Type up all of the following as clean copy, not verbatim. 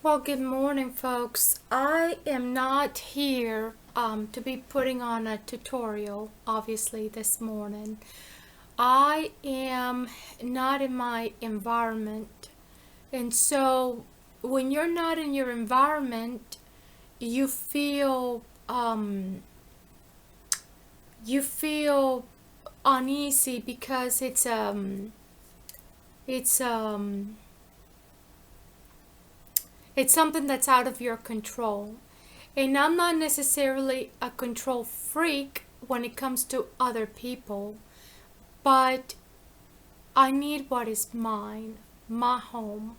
Well, good morning, folks. I am not here to be putting on a tutorial, obviously, this morning. I am not in my environment. And so, when you're not in your environment, you feel, you feel uneasy because it's, it's something that's out of your control. And I'm not necessarily a control freak when it comes to other people, but I need what is mine, my home.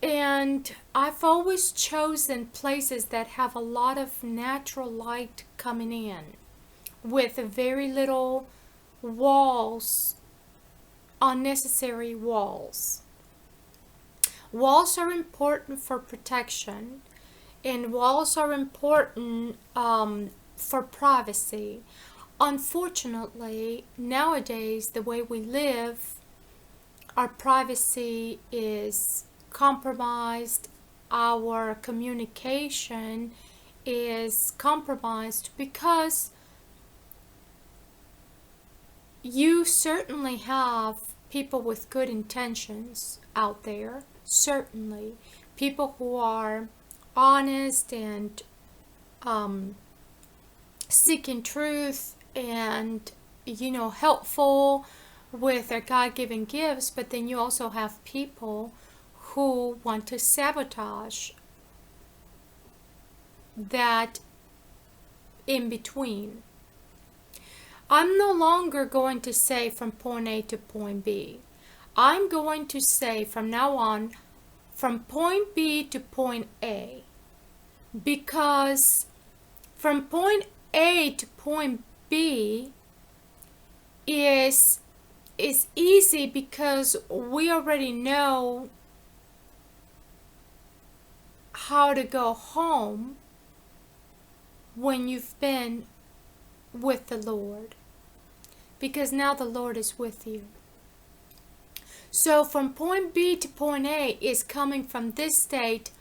And I've always chosen places that have a lot of natural light coming in with very little walls, unnecessary walls. Walls are important for protection, and walls are important for privacy. Unfortunately, nowadays, the way we live, our privacy is compromised, our communication is compromised because you certainly have people with good intentions out there, certainly. People who are honest and seeking truth and, helpful with their God-given gifts, but then you also have people who want to sabotage that in between. I'm no longer going to say from point A to point B. I'm going to say from now on from point B to point A, because from point A to point B is easy because we already know how to go home when you've been with the Lord, because now the Lord is with you. So from point B to point A is coming from this state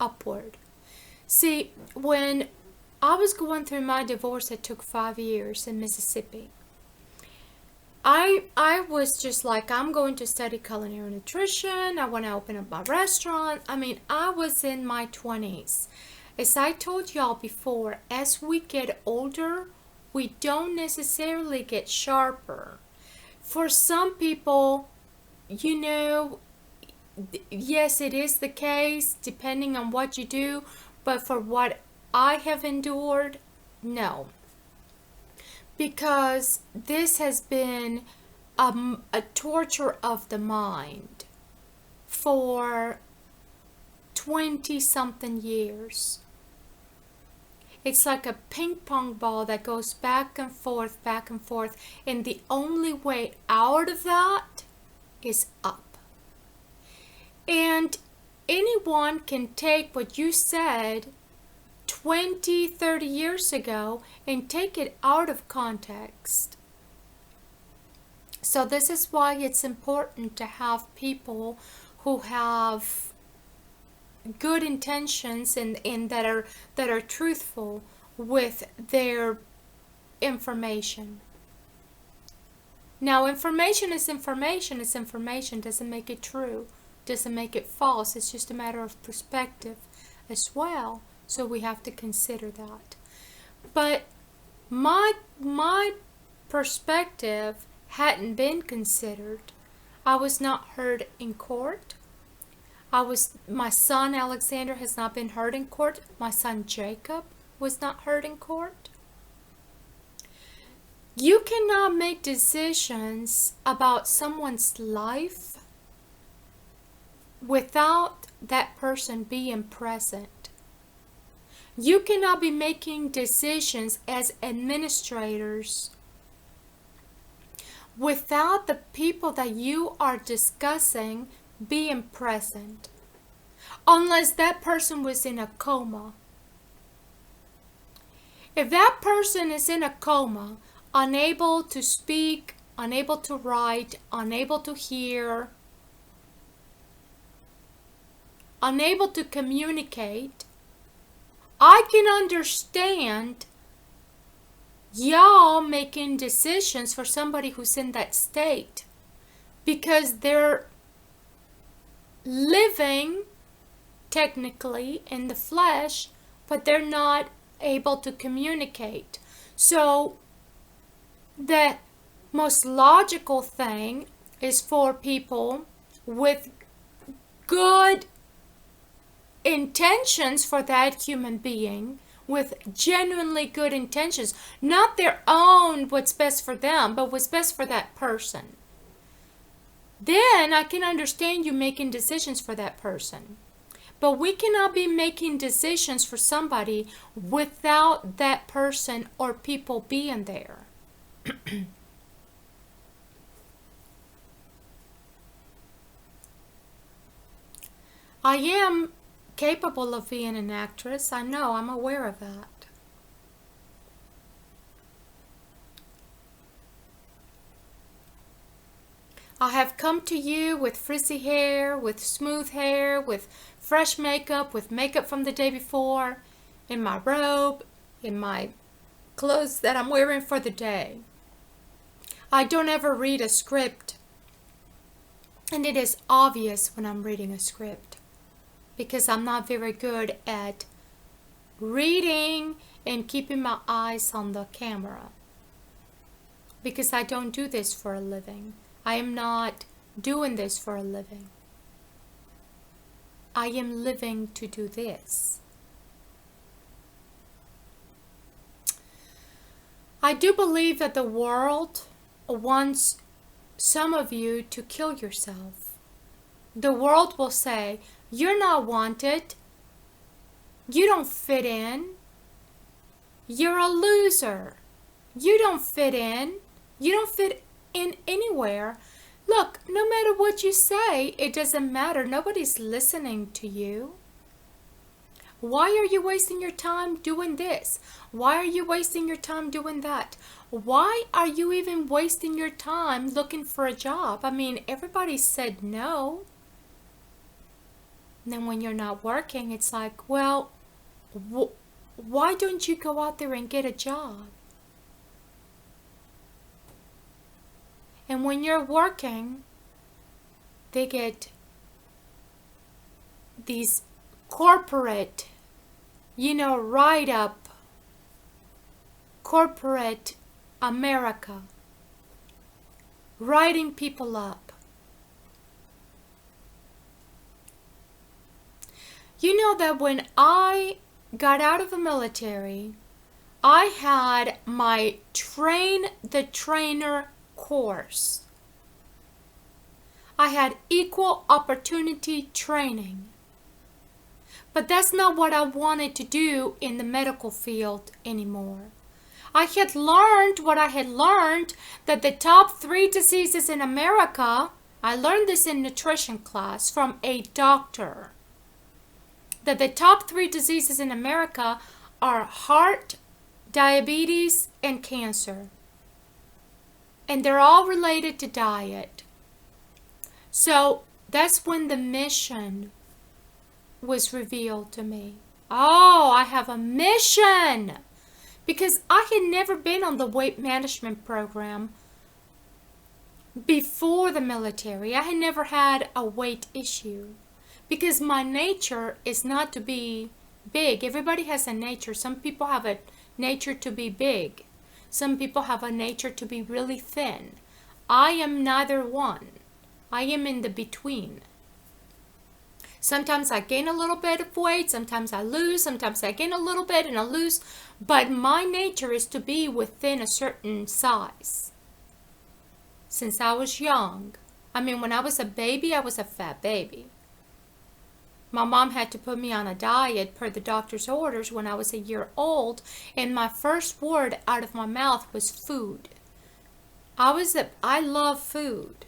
upward. See, when I was going through my divorce that took 5 years in Mississippi, I was just like, I'm going to study culinary nutrition. I want to open up my restaurant. I was in my 20s. As I told y'all before, as we get older, we don't necessarily get sharper. For some people, yes, it is the case, depending on what you do, but for what I have endured, no. Because this has been a torture of the mind for 20 something years. It's like a ping pong ball that goes back and forth, and the only way out of that is up. And anyone can take what you said 20, 30 years ago and take it out of context. So this is why it's important to have people who have good intentions and that are truthful with their information. Now, information is information. It's information. Doesn't make it true. Doesn't make it false. It's just a matter of perspective as well. So we have to consider that. But my perspective hadn't been considered. I was not heard in court. My son Alexander has not been heard in court. My son Jacob was not heard in court. You cannot make decisions about someone's life without that person being present. You cannot be making decisions as administrators without the people that you are discussing being present, unless that person was in a coma. If that person is in a coma, unable to speak, unable to write, unable to hear, unable to communicate, I can understand y'all making decisions for somebody who's in that state, because they're living technically in the flesh, but they're not able to communicate. So the most logical thing is for people with good intentions for that human being, with genuinely good intentions, not their own what's best for them, but what's best for that person. Then I can understand you making decisions for that person. But we cannot be making decisions for somebody without that person or people being there. I am capable of being an actress. I know, I'm aware of that. I have come to you with frizzy hair, with smooth hair, with fresh makeup, with makeup from the day before, in my robe, in my clothes that I'm wearing for the day. I don't ever read a script, and it is obvious when I'm reading a script, because I'm not very good at reading and keeping my eyes on the camera, because I don't do this for a living. I am not doing this for a living. I am living to do this. I do believe that the world wants some of you to kill yourself. The world will say, you're not wanted. You don't fit in. You're a loser. You don't fit in. You don't fit in anywhere. Look, no matter what you say, it doesn't matter. Nobody's listening to you. Why are you wasting your time doing this? Why are you wasting your time doing that? Why are you even wasting your time looking for a job? I mean, everybody said no. And then when you're not working, it's like, well, why don't you go out there and get a job? And when you're working, they get these corporate, write-up, corporate America, writing people up. You know that when I got out of the military, I had my train the trainer course. I had equal opportunity training. But that's not what I wanted to do in the medical field anymore. I had learned what I had learned, that the top 3 diseases in America, I learned this in nutrition class from a doctor, that the top 3 diseases in America are heart, diabetes, and cancer. And they're all related to diet. So that's when the mission was revealed to me. Oh, I have a mission! Because I had never been on the weight management program before the military. I had never had a weight issue. Because my nature is not to be big. Everybody has a nature. Some people have a nature to be big. Some people have a nature to be really thin. I am neither one. I am in the between. Sometimes I gain a little bit of weight, sometimes I lose, sometimes I gain a little bit and I lose, but my nature is to be within a certain size. Since I was young, when I was a baby, I was a fat baby. My mom had to put me on a diet per the doctor's orders when I was a year old, and my first word out of my mouth was food. I love food.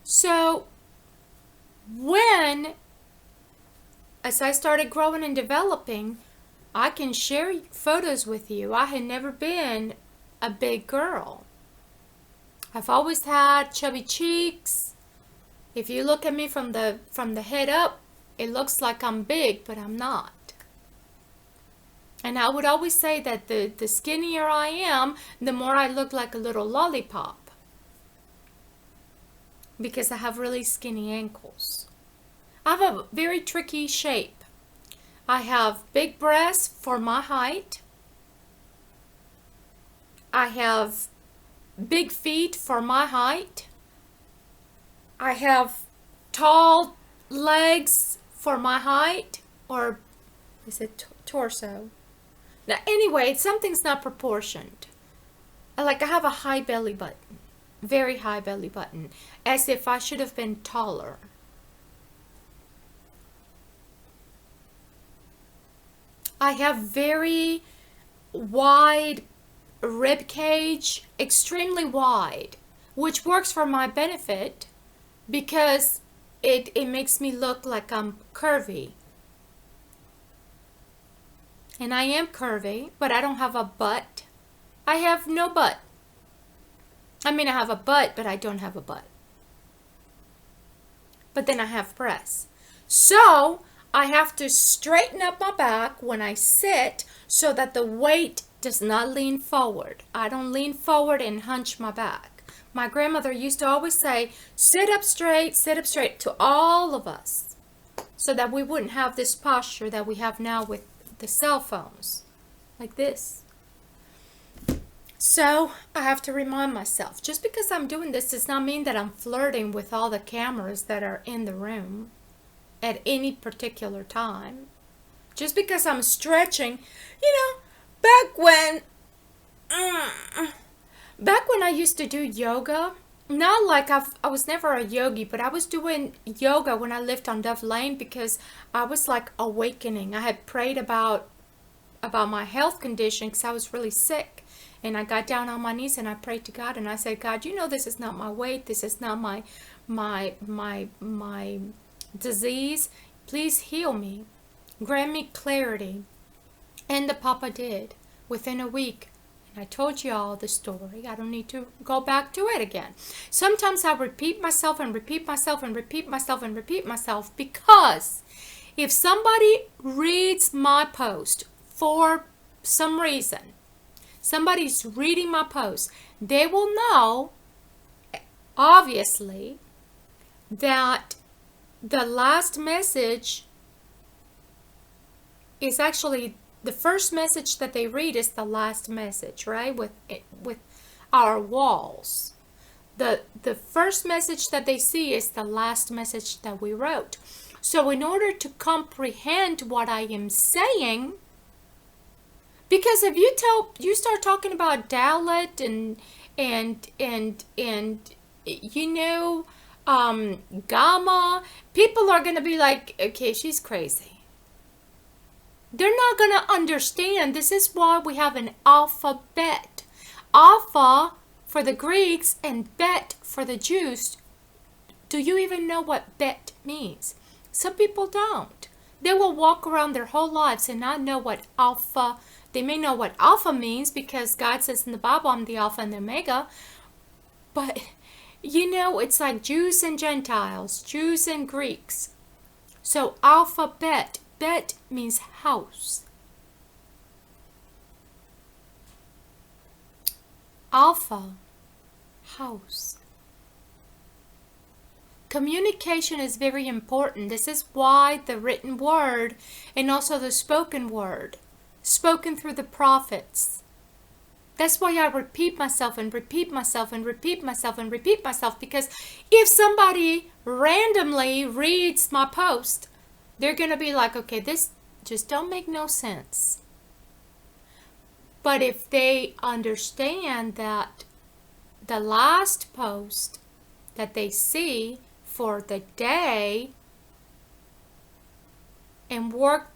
So, as I started growing and developing, I can share photos with you. I had never been a big girl. I've always had chubby cheeks, If you look at me from the head up, it looks like I'm big, but I'm not. And I would always say that the skinnier I am, the more I look like a little lollipop. Because I have really skinny ankles. I have a very tricky shape. I have big breasts for my height. I have big feet for my height. I have tall legs for my height. Or is it torso? Now, anyway, something's not proportioned. Like I have a high belly button. Very high belly button. As if I should have been taller. I have very wide rib cage, extremely wide, which works for my benefit because it makes me look like I'm curvy. And I am curvy, but I don't have a butt. I have no butt. I mean, I have a butt, but I don't have a butt. But then I have breasts. So I have to straighten up my back when I sit so that the weight does not lean forward. I don't lean forward and hunch my back. My grandmother used to always say, sit up straight to all of us, so that we wouldn't have this posture that we have now with the cell phones, like this. So I have to remind myself, just because I'm doing this does not mean that I'm flirting with all the cameras that are in the room at any particular time. Just because I'm stretching, back when I used to do yoga, not like I was never a yogi, but I was doing yoga when I lived on Dove Lane because I was like awakening. I had prayed about my health condition because I was really sick. And I got down on my knees and I prayed to God and I said, God, this is not my weight. This is not my disease. Please heal me. Grant me clarity. And the Papa did within a week. And I told you all the story. I don't need to go back to it again. Sometimes I repeat myself and repeat myself and repeat myself and repeat myself because if somebody reads my post for some reason, somebody's reading my post, they will know, obviously, that the last message is actually the first message that they read is the last message, right? With our walls. The first message that they see is the last message that we wrote. So in order to comprehend what I am saying, because if you start talking about Dalit and Gamma, people are going to be like, okay, she's crazy. They're not going to understand. This is why we have an alphabet. Alpha for the Greeks and bet for the Jews. Do you even know what bet means? Some people don't. They will walk around their whole lives and not know what alpha. They may know what alpha means because God says in the Bible, I'm the Alpha and the Omega. But, it's like Jews and Gentiles, Jews and Greeks. So alphabet. Bet means house. Alpha, house. Communication is very important. This is why the written word and also the spoken word, spoken through the prophets. That's why I repeat myself and repeat myself and repeat myself and repeat myself, because if somebody randomly reads my post, they're going to be like, okay, this just don't make no sense. But if they understand that the last post that they see for the day and work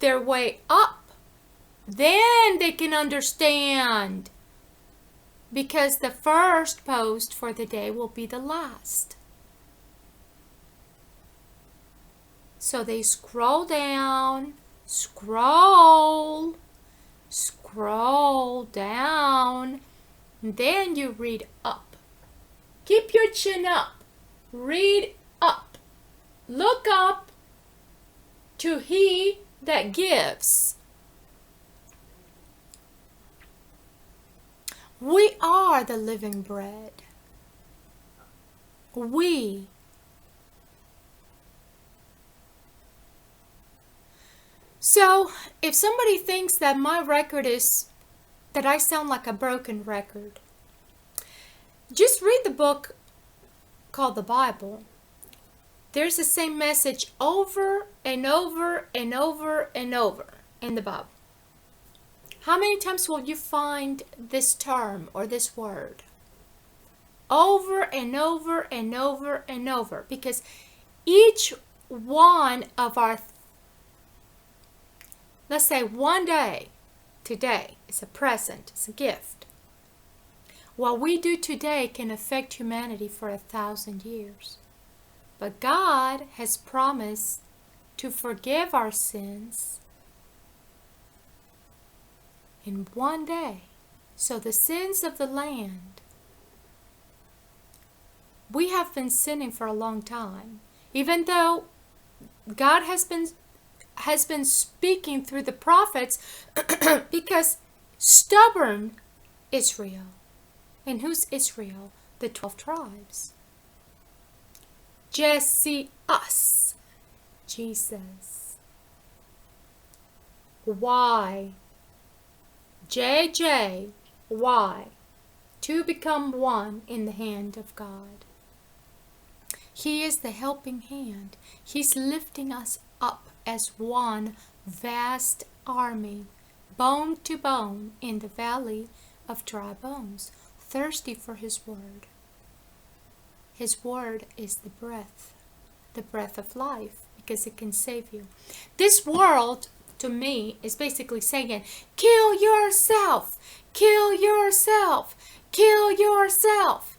their way up, then they can understand. Because the first post for the day will be the last. So they scroll down, scroll down, and then you read up. Keep your chin up. Read up. Look up to He that gives. We are the living bread. We. So, if somebody thinks that my record is, that I sound like a broken record, just read the book called the Bible. There's the same message over and over and over and over in the Bible. How many times will you find this term or this word? Over and over and over and over. Because each one of our, let's say one day, today, is a present, it's a gift. What we do today can affect humanity for 1,000 years. But God has promised to forgive our sins in one day. So the sins of the land, we have been sinning for a long time. Even though God has been speaking through the prophets, because stubborn Israel. And who's Israel? The 12 tribes. Jesse, us, Jesus. Why? JJ, why? To become one in the hand of God. He is the helping hand. He's lifting us up as one vast army, bone to bone in the valley of dry bones, thirsty for His word. His word is the breath of life, because it can save you. This world, to me, is basically saying, kill yourself, kill yourself, kill yourself.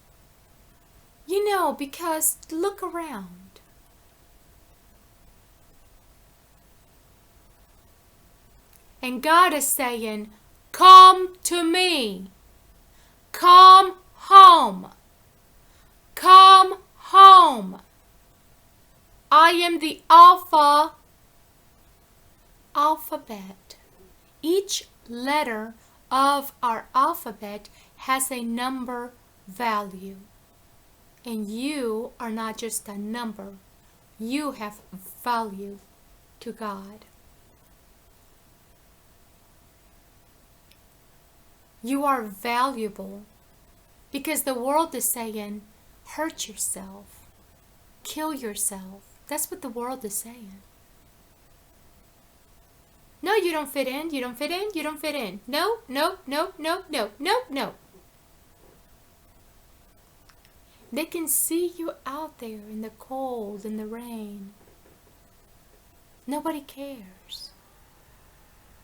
You know, because look around. And God is saying, come to me. Come home. Come home. I am the alphabet. Each letter of our alphabet has a number value. And you are not just a number. You have value to God. You are valuable, because the world is saying, hurt yourself, kill yourself. That's what the world is saying. No, you don't fit in, you don't fit in, you don't fit in. No, no, no, no, no, no, no. They can see you out there in the cold, in the rain. Nobody cares.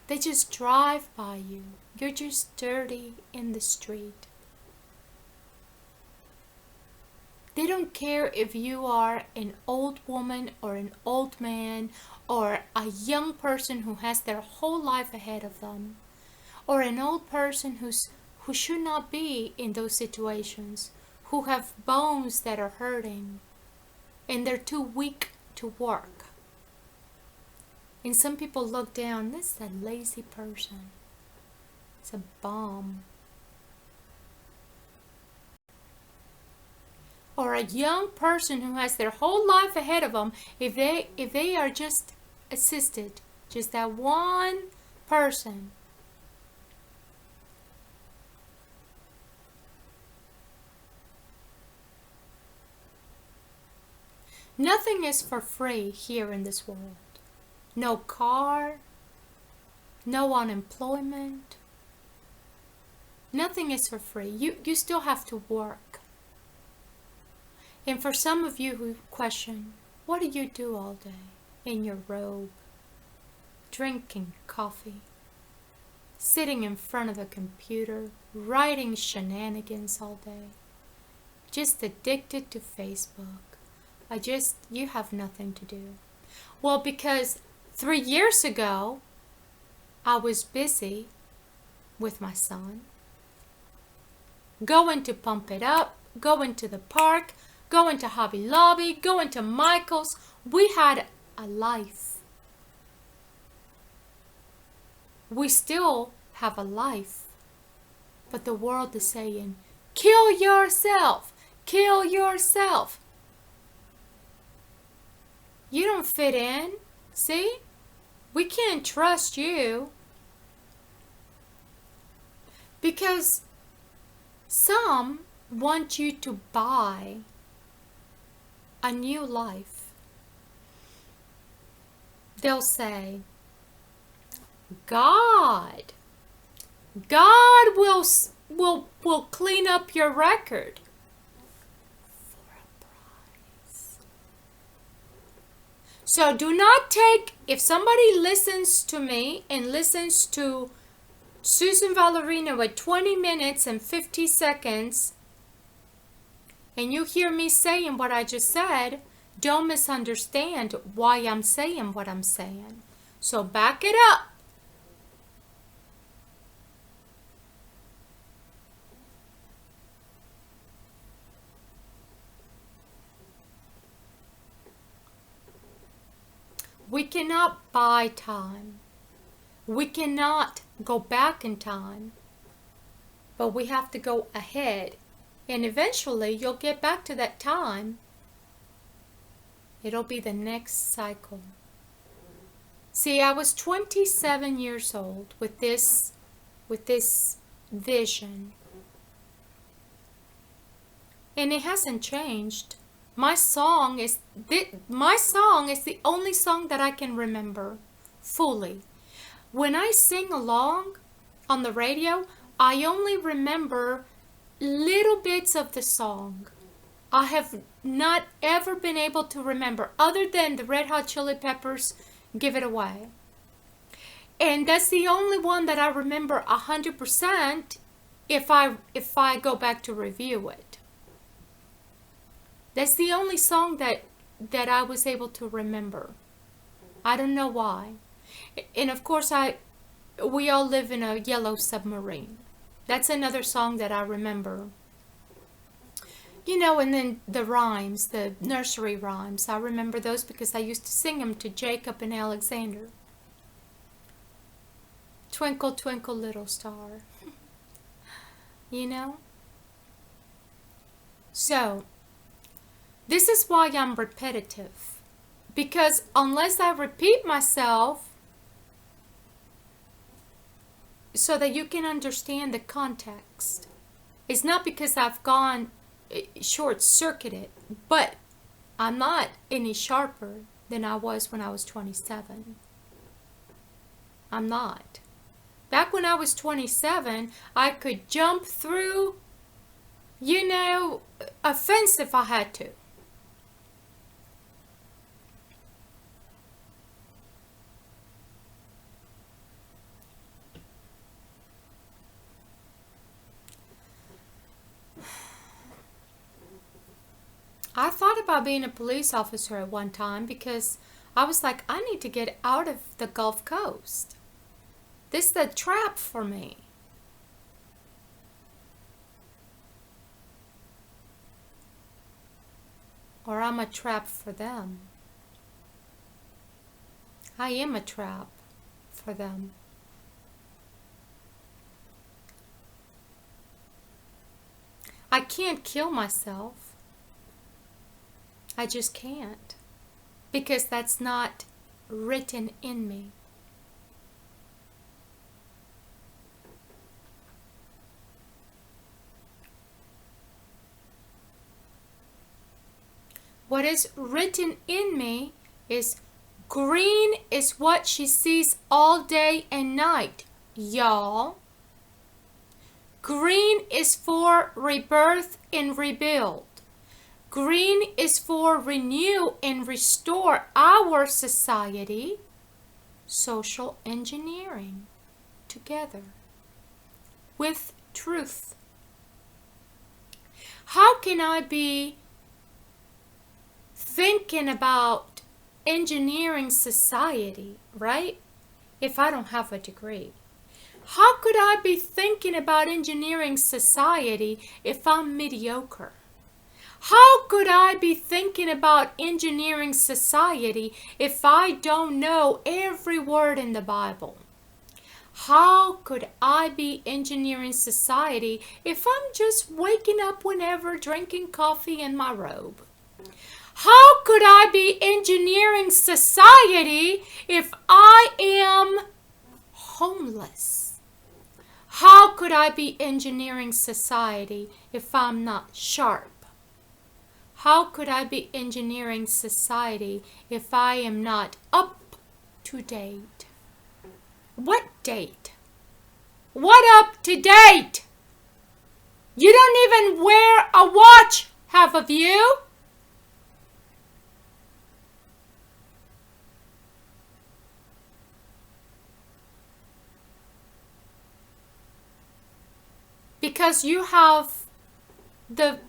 They just drive by you. You're just dirty in the street. They don't care if you are an old woman or an old man or a young person who has their whole life ahead of them, or an old person who should not be in those situations, who have bones that are hurting and they're too weak to work. And some people look down, this is a lazy person. It's a bum. Or a young person who has their whole life ahead of them, if they are just assisted, just that one person, nothing is for free here in this world. No car, no unemployment. Nothing is for free. You still have to work. And for some of you who question, what do you do all day in your robe, drinking coffee, sitting in front of a computer, writing shenanigans all day, just addicted to Facebook? You have nothing to do. Well, because 3 years ago, I was busy with my son, going to pump it up, going to the park, going to Hobby Lobby, going to Michael's. We had a life. We still have a life. But the world is saying, kill yourself, kill yourself. You don't fit in. See? We can't trust you. Because some want you to buy a new life. They'll say, God will clean up your record for a price. So do not take, if somebody listens to me and listens to Susan Valerino at 20 minutes and 50 seconds, and you hear me saying what I just said, don't misunderstand why I'm saying what I'm saying. So back it up. We cannot buy time. We cannot go back in time. But we have to go ahead. And eventually you'll get back to that time. It'll be the next cycle. See, I was 27 years old with this vision. And it hasn't changed. My song is the only song that I can remember fully. When I sing along on the radio, I only remember little bits of the song. I have not ever been able to remember, other than the Red Hot Chili Peppers, Give It Away. And that's the only one that I remember 100% if I go back to review it. That's the only song that I was able to remember. I don't know why. And of course, we all live in a yellow submarine. That's another song that I remember. You know, and then the rhymes, the nursery rhymes, I remember those because I used to sing them to Jacob and Alexander. Twinkle, twinkle, little star. You know? So, this is why I'm repetitive. Because unless I repeat myself, so that you can understand the context. It's not because I've gone short-circuited, but I'm not any sharper than I was when I was 27. I'm not. Back when I was 27, I could jump through, you know, a fence if I had to. I thought about being a police officer at one time because I was like, I need to get out of the Gulf Coast. This is a trap for me. Or I'm a trap for them. I am a trap for them. I can't kill myself. I just can't, because that's not written in me. What is written in me is green is what she sees all day and night, y'all. Green is for rebirth and rebuild. Green is for renew and restore our society. Social engineering together with truth. How can I be thinking about engineering society, right, if I don't have a degree? How could I be thinking about engineering society if I'm mediocre? How could I be thinking about engineering society if I don't know every word in the Bible? How could I be engineering society if I'm just waking up whenever, drinking coffee in my robe? How could I be engineering society if I am homeless? How could I be engineering society if I'm not sharp? How could I be engineering society if I am not up to date? What date? What up to date? You don't even wear a watch, half of you. Because you have the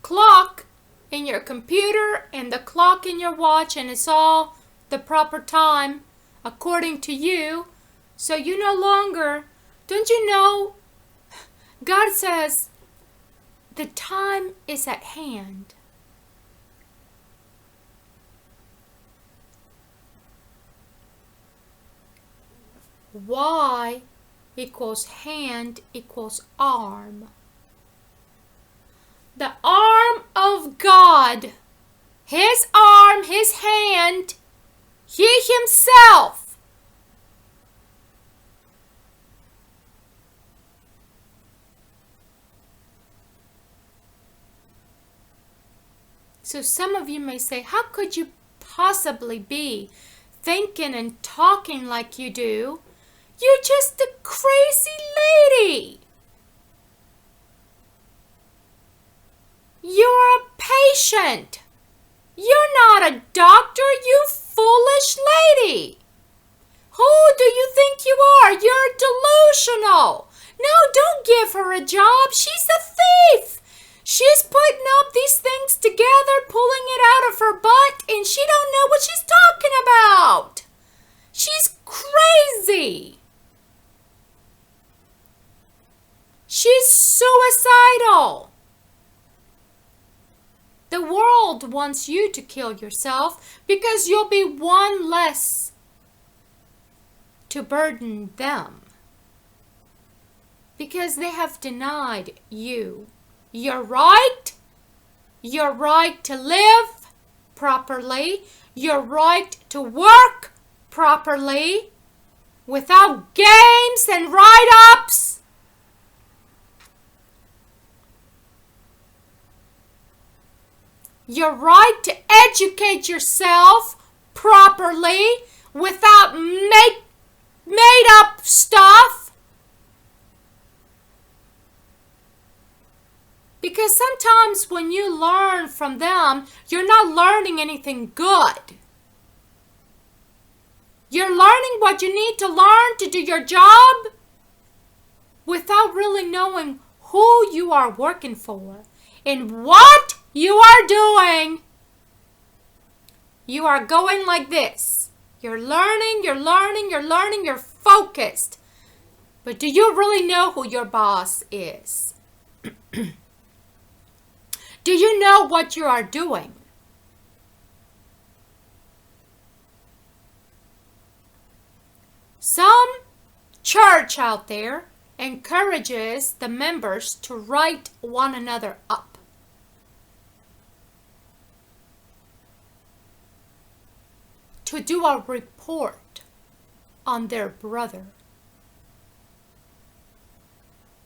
clock in your computer and the clock in your watch, and it's all the proper time according to you. So you no longer, don't you know, God says the time is at hand. Y equals hand equals arm. The arm of God, His arm, His hand, He Himself. So some of you may say, how could you possibly be thinking and talking like you do? You're just a crazy lady. You're a patient. You're not a doctor, you foolish lady. Who do you think you are? You're delusional. No, don't give her a job. She's a thief. She's putting up these things together, pulling it out of her butt, and she don't know what she's talking about. She's crazy. She's suicidal. The world wants you to kill yourself because you'll be one less to burden them. Because they have denied you your right to live properly, your right to work properly, without games and write-ups. Your right to educate yourself properly without made-up stuff. Because sometimes when you learn from them, you're not learning anything good. You're learning what you need to learn to do your job without really knowing who you are working for and what you are doing. You are going like this. You're learning, you're focused. But do you really know who your boss is? Do you know what you are doing? Some church out there encourages the members to write one another up. To do a report on their brother.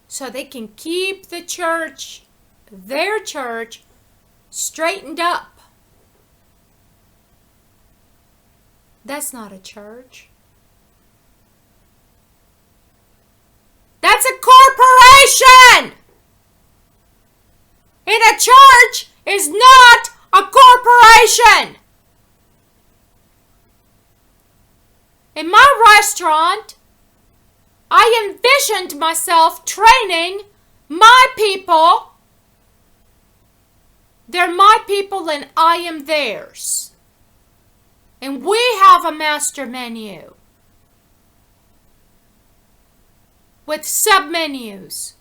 So they can keep the church, their church, straightened up. That's not a church. That's a corporation! And a church is not a corporation! In my restaurant, I envisioned myself training my people. They're my people and I am theirs. And we have a master menu with submenus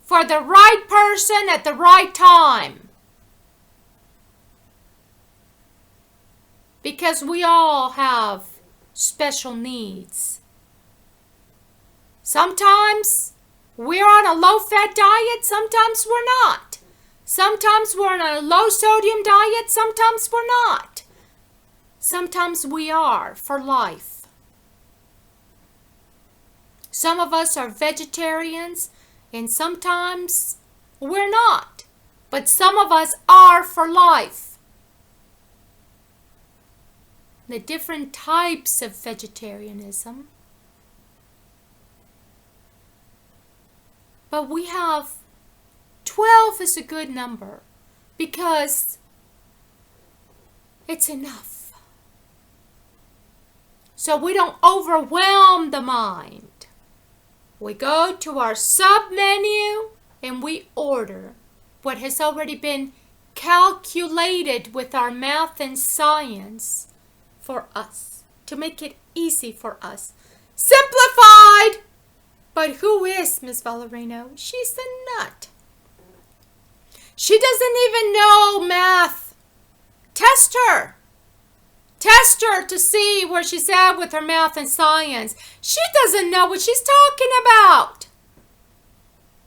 for the right person at the right time. because we all have special needs. Sometimes we're on a low-fat diet, sometimes we're not. Sometimes we're on a low-sodium diet, sometimes we're not. Sometimes we are for life. Some of us are vegetarians, and sometimes we're not. But some of us are for life. The different types of vegetarianism. But we have 12 is a good number because it's enough. So we don't overwhelm the mind. We go to our sub-menu and we order what has already been calculated with our math and science for us, to make it easy for us. Simplified! But who is Miss Valerino? She's a nut. She doesn't even know math. Test her. Test her to see where she's at with her math and science. She doesn't know what she's talking about.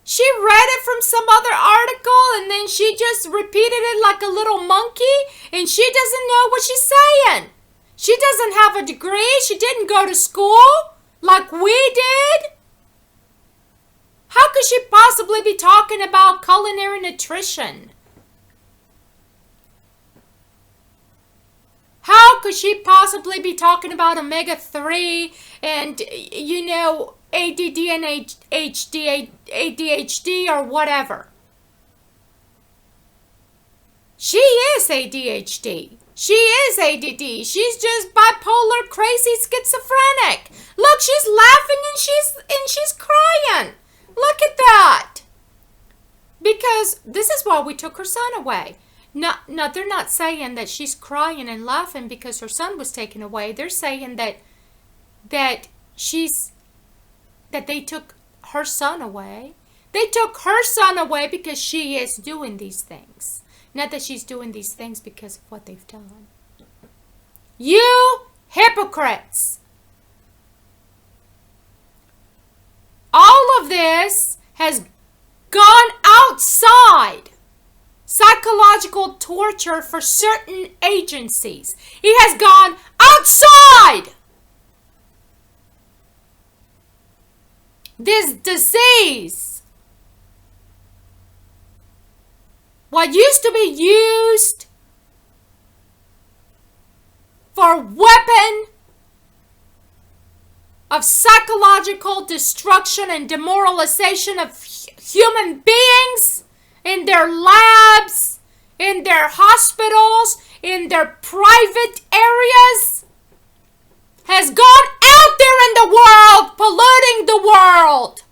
She read it from some other article and then she just repeated it like a little monkey, and she doesn't know what she's saying. She doesn't have a degree. She didn't go to school like we did. How could she possibly be talking about culinary nutrition? How could she possibly be talking about omega-3 and, ADD and ADHD or whatever? She is ADHD. She is ADD. She's just bipolar, crazy, schizophrenic. Look, she's laughing and she's crying. Look at that. Because this is why we took her son away. No, they're not saying that she's crying and laughing because her son was taken away. They're saying that they took her son away. They took her son away because she is doing these things. Not that she's doing these things because of what they've done. You hypocrites! All of this has gone outside psychological torture for certain agencies. It has gone outside this disease. What used to be used for weapon of psychological destruction and demoralization of human beings in their labs, in their hospitals, in their private areas, has gone out there in the world, polluting the world,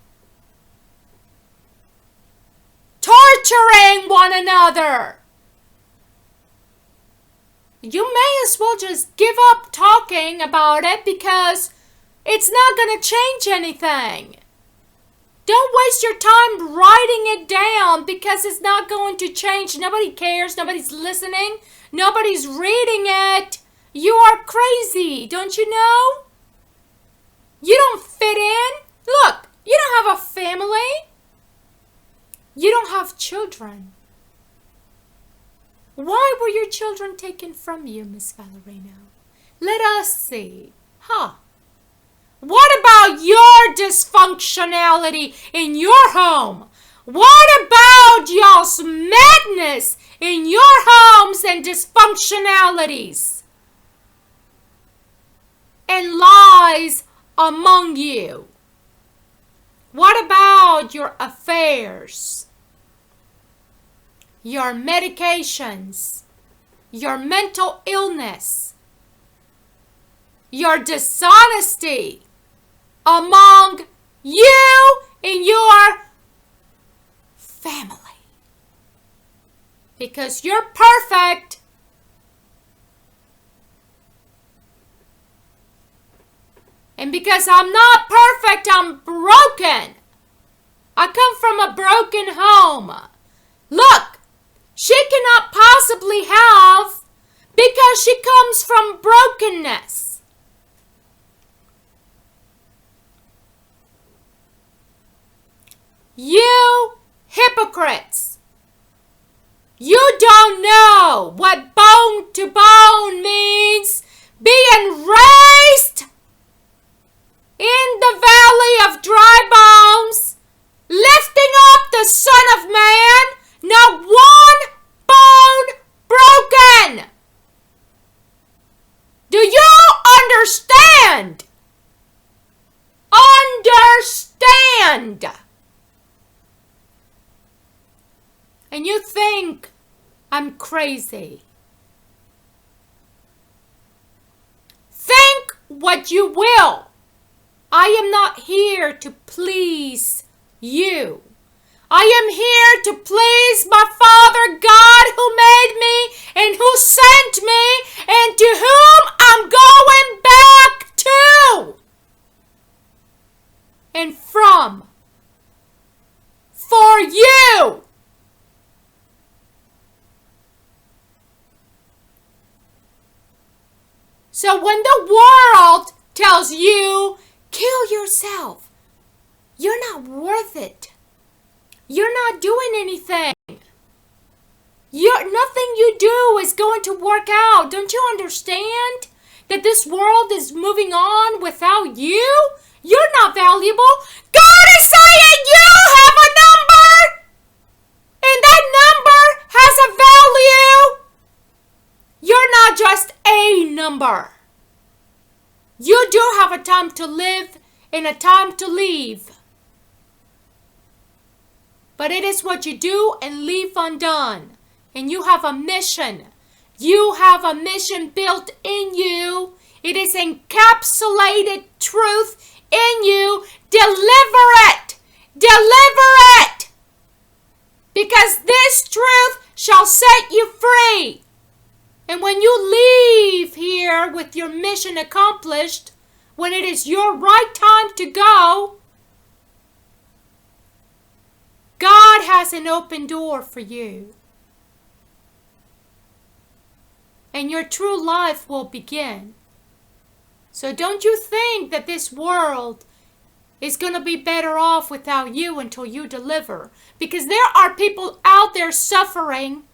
torturing one another. You may as well just give up talking about it because it's not going to change anything. Don't waste your time writing it down because it's not going to change. Nobody cares. Nobody's listening. Nobody's reading it. You are crazy. Don't you know? You don't fit in. Look, you don't have a family. You don't have children. Why were your children taken from you, Miss Valerino? Let us see. What about your dysfunctionality in your home? What about y'all's madness in your homes and dysfunctionalities and lies among you? What about your affairs, your medications, your mental illness, your dishonesty among you and your family? Because you're perfect. And because I'm not perfect, I'm broken. I come from a broken home. Look, she cannot possibly have, because because she comes from brokenness. You hypocrites, you don't know what bone to bone means. Being raised in the valley of dry bones, lifting up the Son of Man, not one bone broken. Do you understand? Understand. And you think I'm crazy. Think what you will. I am not here to please you. I am here to please my Father God who made me and who sent me and to whom I'm going back to and from. For you. So when the world tells you, kill yourself, you're not worth it. You're not doing anything. Nothing you do is going to work out. Don't you understand that this world is moving on without you? You're not valuable. God is saying you have a number. And that number has a value. You're not just a number. You do have a time to live and a time to leave. But it is what you do and leave undone. And you have a mission. You have a mission built in you. It is encapsulated truth in you. Deliver it. Deliver it. Because this truth shall set you free. And when you leave here with your mission accomplished, when it is your right time to go, God has an open door for you. And your true life will begin. So don't you think that this world is going to be better off without you until you deliver. Because there are people out there suffering,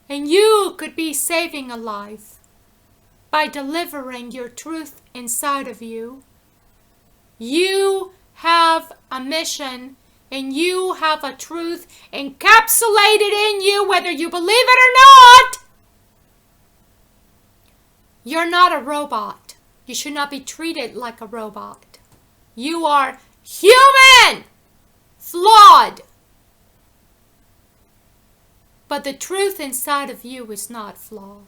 and you could be saving a life by delivering your truth inside of you. You have a mission, and you have a truth encapsulated in you, whether you believe it or not. You're not a robot. You should not be treated like a robot. You are human, flawed. But the truth inside of you is not flawed.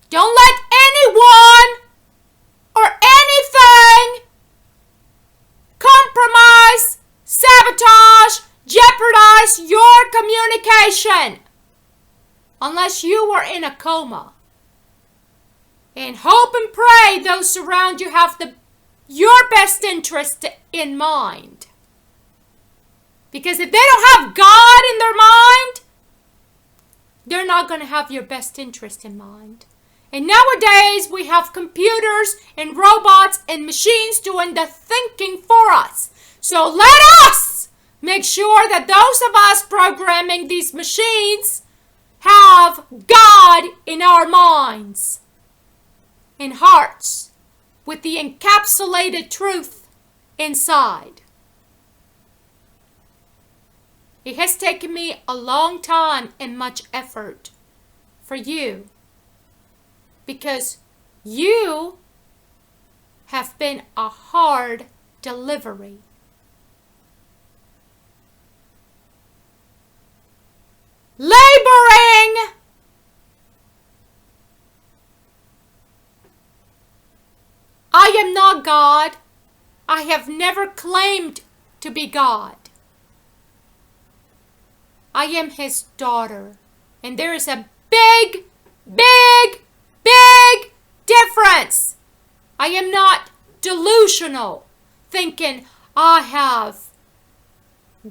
Don't let anyone or anything compromise, sabotage, jeopardize your communication. Unless you are in a coma. And hope and pray those around you have your best interest in mind. Because if they don't have God in their mind, they're not going to have your best interest in mind. And nowadays we have computers and robots and machines doing the thinking for us. So let us make sure that those of us programming these machines have God in our minds and hearts with the encapsulated truth inside. It has taken me a long time and much effort for you, because you have been a hard delivery. Laboring. I am not God. I have never claimed to be God. I am His daughter. And there is a big, big, big difference. I am not delusional, thinking I have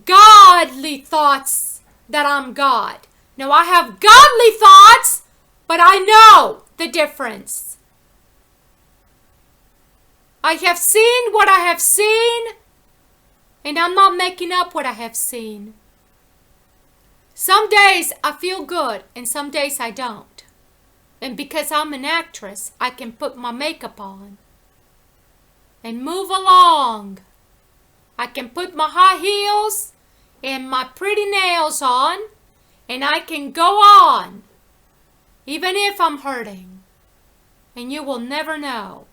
godly thoughts that I'm God. No, I have godly thoughts, but I know the difference. I have seen what I have seen, and I'm not making up what I have seen. Some days I feel good, and some days I don't. And because I'm an actress, I can put my makeup on and move along. I can put my high heels and my pretty nails on, and I can go on, even if I'm hurting. And you will never know.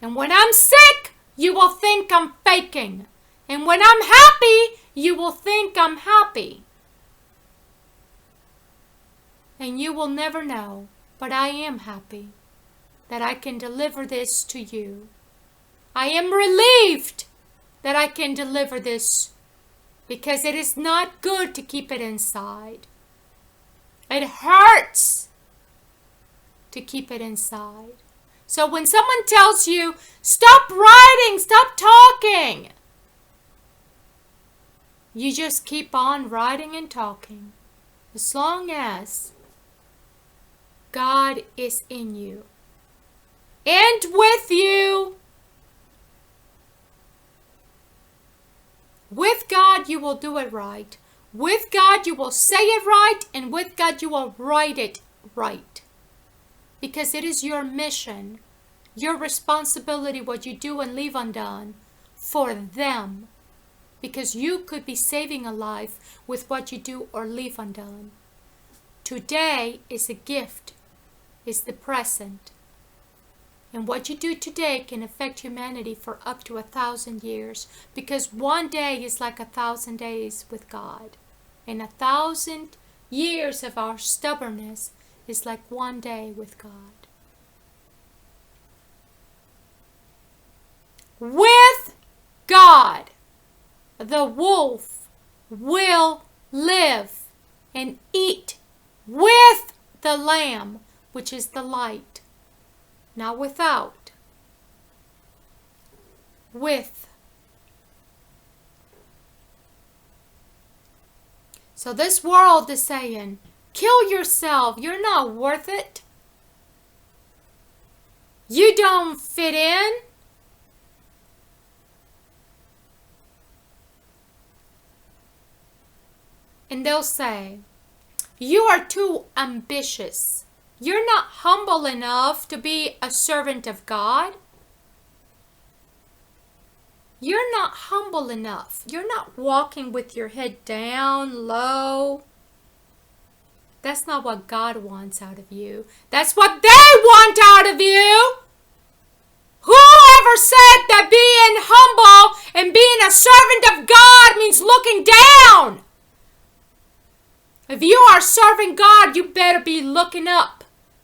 And when I'm sick, you will think I'm faking. And when I'm happy, you will think I'm happy. And you will never know, but I am happy that I can deliver this to you. I am relieved that I can deliver this, because it is not good to keep it inside. It hurts to keep it inside. So when someone tells you, stop writing, stop talking, you just keep on writing and talking, as long as God is in you and with you. With God, you will do it right. With God, you will say it right, and with God, you will write it right. Because it is your mission, your responsibility, what you do and leave undone for them. Because you could be saving a life with what you do or leave undone. Today is a gift, is the present. And what you do today can affect humanity for up to 1,000 years. Because one day is like 1,000 days with God. And 1,000 years of our stubbornness is like one day with God. With God, the wolf will live and eat with the lamb, which is the light. Not without. With. So this world is saying, kill yourself. You're not worth it. You don't fit in. And they'll say, you are too ambitious. You're not humble enough to be a servant of God. You're not humble enough. You're not walking with your head down, low. That's not what God wants out of you. That's what they want out of you. Whoever said that being humble and being a servant of God means looking down? If you are serving God, you better be looking up.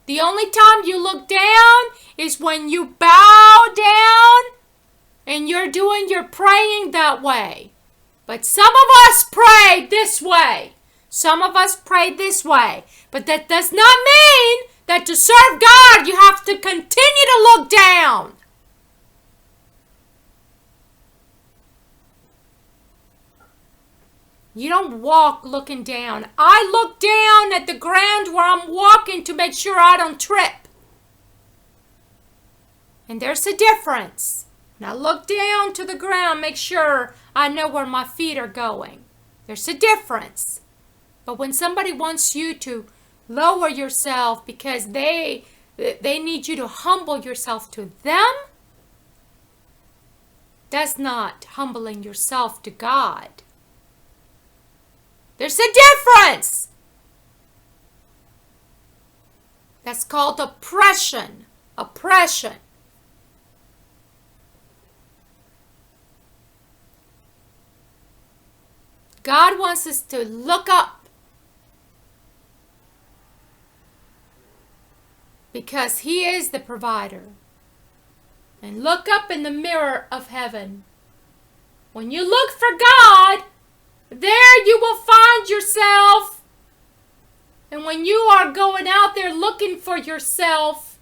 The only time you look down is when you bow down and you're doing your praying that way. But some of us pray this way. Some of us pray this way. But that does not mean that to serve God, you have to continue to look down. You don't walk looking down. I look down at the ground where I'm walking to make sure I don't trip. And there's a difference. And I look down to the ground, make sure I know where my feet are going. There's a difference. But when somebody wants you to lower yourself because they need you to humble yourself to them, that's not humbling yourself to God. There's a difference. That's called oppression. Oppression. God wants us to look up. Because He is the provider. And look up in the mirror of heaven. When you look for God, there you will find yourself. And when you are going out there looking for yourself,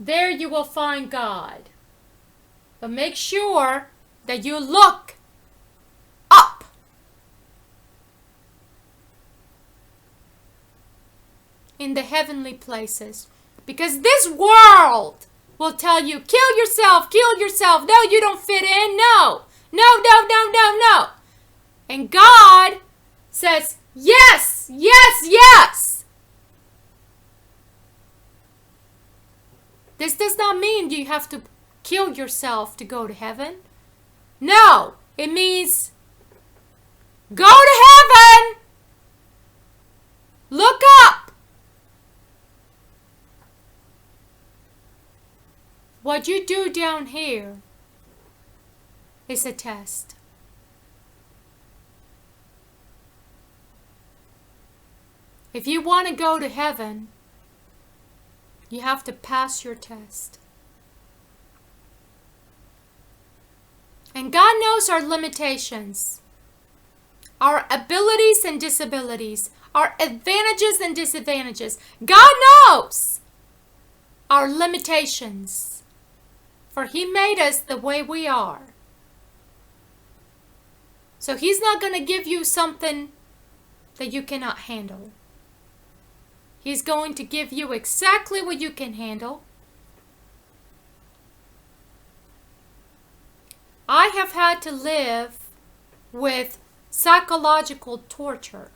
there you will find God. But make sure that you look up. in the heavenly places. Because this world will tell you, kill yourself, kill yourself. No, you don't fit in. No, no, no, no, no, no. And God says, yes, yes, yes. This does not mean you have to kill yourself to go to heaven. No, it means go to heaven. Look up. What you do down here is a test. If you want to go to heaven, you have to pass your test. And God knows our limitations, our abilities and disabilities, our advantages and disadvantages. God knows our limitations, for He made us the way we are. So He's not going to give you something that you cannot handle. He's going to give you exactly what you can handle. I have had to live with psychological torture,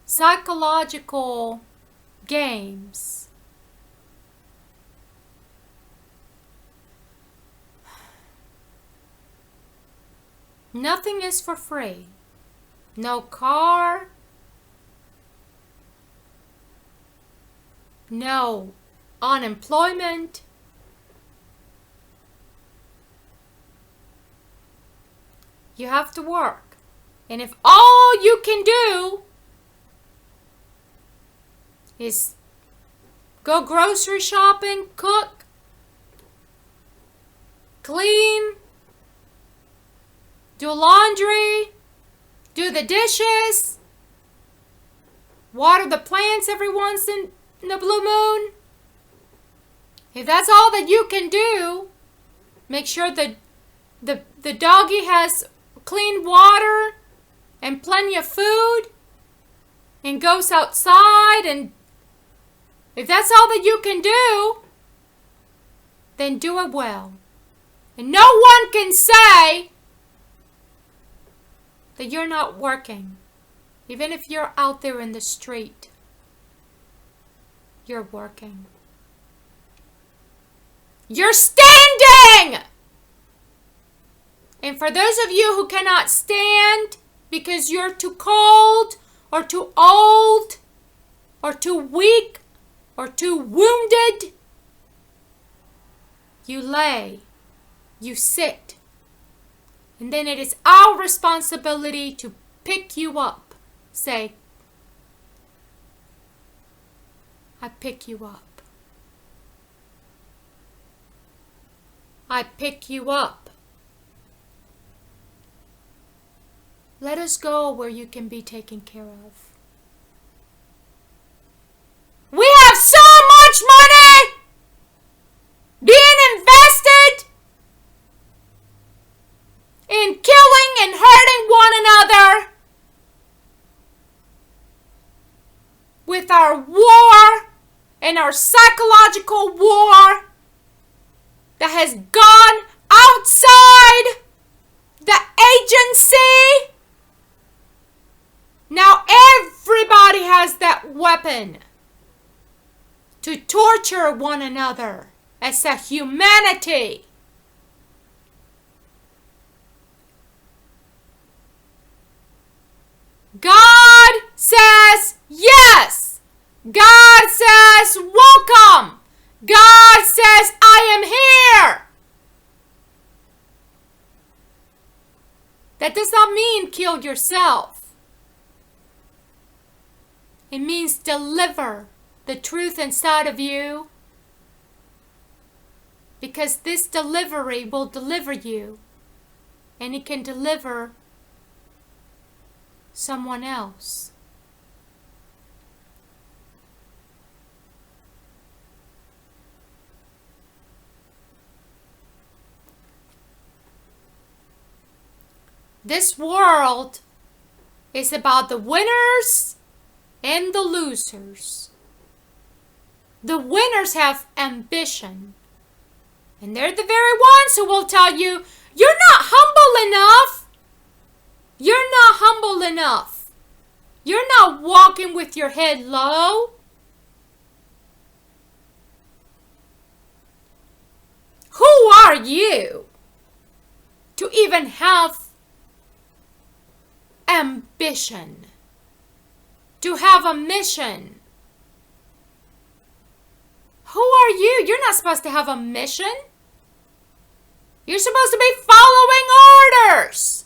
psychological games. Nothing is for free. No car, no unemployment. You have to work. And if all you can do is go grocery shopping, cook, clean, do laundry, do the dishes, water the plants every once in the blue moon, if that's all that you can do, make sure that the doggy has clean water and plenty of food and goes outside, and if that's all that you can do, then do it well. And no one can say that you're not working. Even if you're out there in the street, you're working. You're standing! And for those of you who cannot stand because you're too cold or too old or too weak or too wounded, you lay, you sit, and then it is our responsibility to pick you up. Say, I pick you up. I pick you up. Let us go where you can be taken care of. We have so much money being invested in killing and hurting one another with our war and our psychological war that has gone outside the agency. Now everybody has that weapon to torture one another as a humanity. God says yes. God says welcome. God says I am here. That does not mean kill yourself. It means deliver the truth inside of you, because this delivery will deliver you, and it can deliver someone else. This world is about the winners and the losers. The winners have ambition. And they're the very ones who will tell you, you're not humble enough. You're not humble enough. You're not walking with your head low. Who are you to even have ambition? To have a mission? Who are you? You're not supposed to have a mission. You're supposed to be following orders.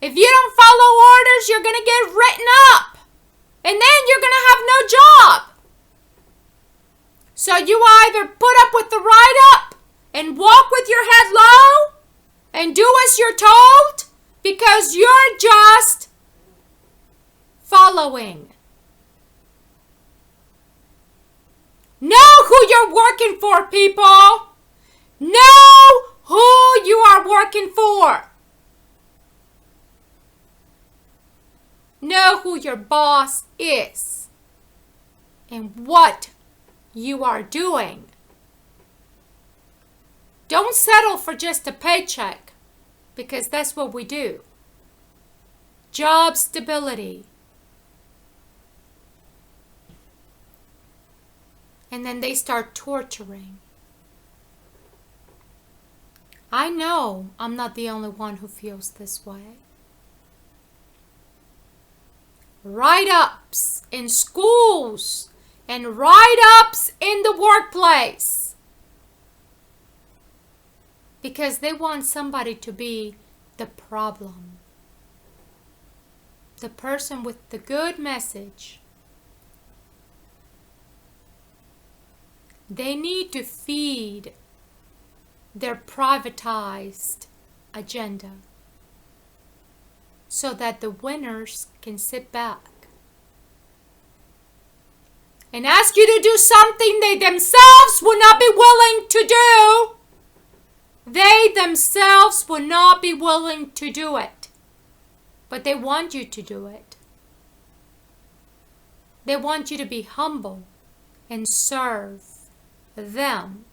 If you don't follow orders, you're going to get written up. And then you're going to have no job. So you either put up with the write-up and walk with your head low and do as you're told because you're just following. Know who you're working for, people. Know who you are working for. Know who your boss is and what you are doing. Don't settle for just a paycheck, because that's what we do. Job stability. And then they start torturing. I know I'm not the only one who feels this way. Write-ups in schools and write-ups in the workplace. Because they want somebody to be the problem. The person with the good message. They need to feed their privatized agenda so that the winners can sit back and ask you to do something they themselves will not be willing to do. They themselves will not be willing to do it, but they want you to do it. They want you to be humble and serve them.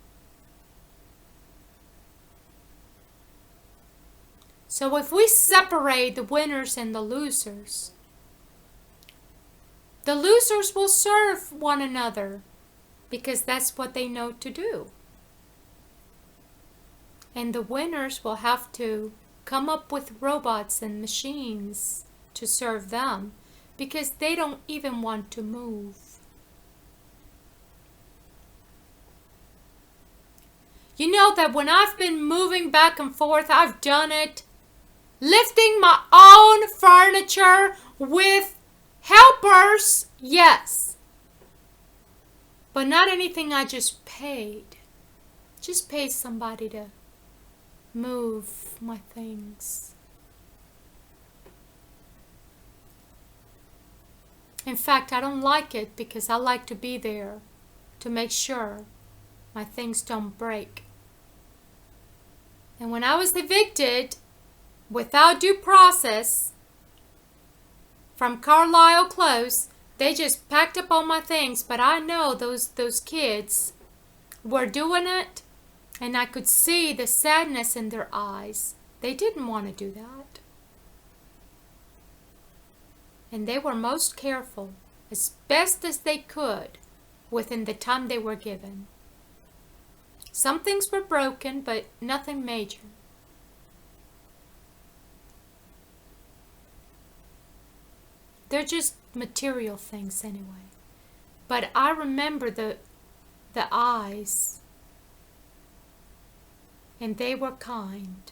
So if we separate the winners and the losers will serve one another because that's what they know to do. And the winners will have to come up with robots and machines to serve them because they don't even want to move. You know that when I've been moving back and forth, I've done it lifting my own furniture with helpers, yes. But not anything I just paid. Just paid somebody to move my things. In fact, I don't like it because I like to be there to make sure my things don't break. And when I was evicted without due process from Carlisle Close, they just packed up all my things. But I know those kids were doing it, and I could see the sadness in their eyes. They didn't want to do that. And they were most careful, as best as they could, within the time they were given. Some things were broken, but nothing major. They're just material things anyway. But I remember the eyes, and they were kind.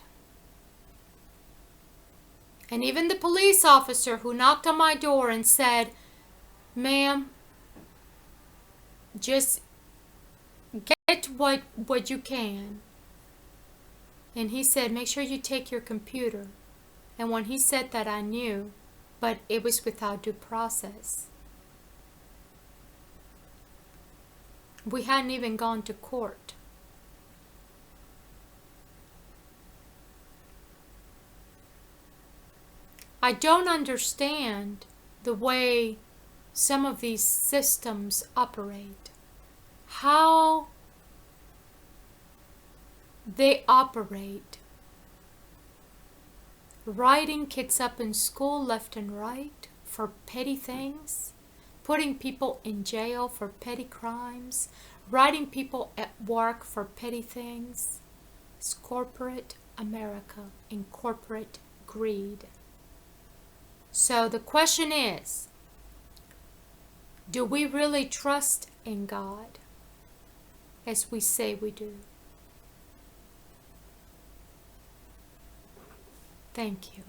And even the police officer who knocked on my door and said, "Ma'am, just get what you can." And he said, "Make sure you take your computer." And when he said that, I knew, but it was without due process. We hadn't even gone to court. I don't understand the way some of these systems operate. how they operate, writing kids up in school left and right for petty things, putting people in jail for petty crimes, writing people at work for petty things. It's corporate America and corporate greed. So the question is, do we really trust in God as we say we do? Thank you.